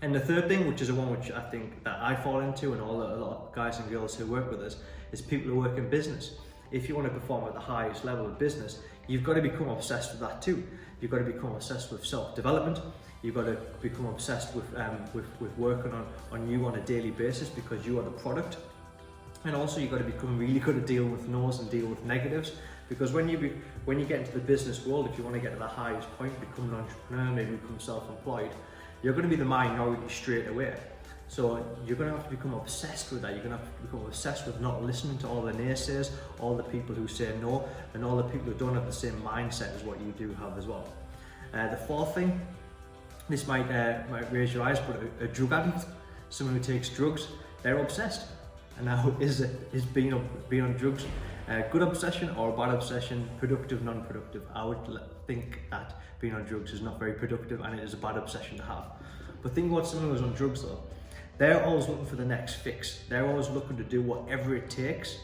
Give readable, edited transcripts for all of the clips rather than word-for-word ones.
And the third thing, which is the one which I think that I fall into, and a lot of guys and girls who work with us, is people who work in business. If you want to perform at the highest level of business, you've got to become obsessed with that too. You've got to become obsessed with self-development. You've got to become obsessed with working on you on a daily basis, because you are the product. And also you've got to become really good at dealing with no's and deal with negatives, because when you get into the business world, if you want to get to the highest point, become an entrepreneur, maybe become self-employed, you're going to be the minority straight away. So you're going to have to become obsessed with that. You're going to have to become obsessed with not listening to all the naysayers, all the people who say no, and all the people who don't have the same mindset as what you do have as well. The fourth thing, this might raise your eyes, but a drug addict, someone who takes drugs, they're obsessed. And now, is being on drugs a good obsession or a bad obsession, productive, non-productive? I would think that being on drugs is not very productive, and it is a bad obsession to have. But think about someone who's on drugs though. They're always looking for the next fix. They're always looking to do whatever it takes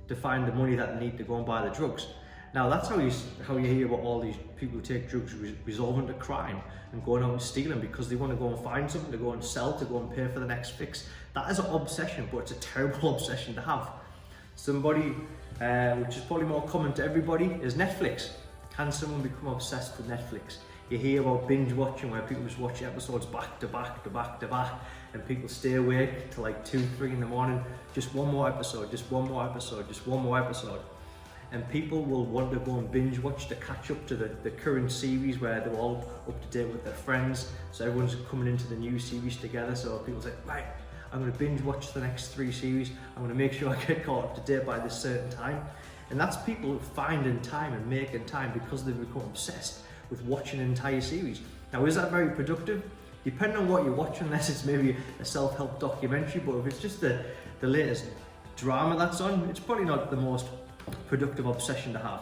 to find the money that they need to go and buy the drugs. Now that's how you hear about all these people who take drugs resolving to crime and going out and stealing, because they want to go and find something to go and sell, to go and pay for the next fix. That is an obsession, but it's a terrible obsession to have. Somebody, which is probably more common to everybody, is Netflix. Can someone become obsessed with Netflix? You hear about binge watching, where people just watch episodes back to back to back to back, and people stay awake till like 2, 3 in the morning. Just one more episode, just one more episode, just one more episode. And people will want to go and binge watch to catch up to the current series, where they're all up to date with their friends. So everyone's coming into the new series together. So people say, right, I'm going to binge watch the next 3 series. I'm going to make sure I get caught up to date by this certain time. And that's people finding time and making time because they've become obsessed with watching an entire series. Now, is that very productive? Depending on what you're watching, unless it's maybe a self-help documentary, but if it's just the latest drama that's on, it's probably not the most productive obsession to have.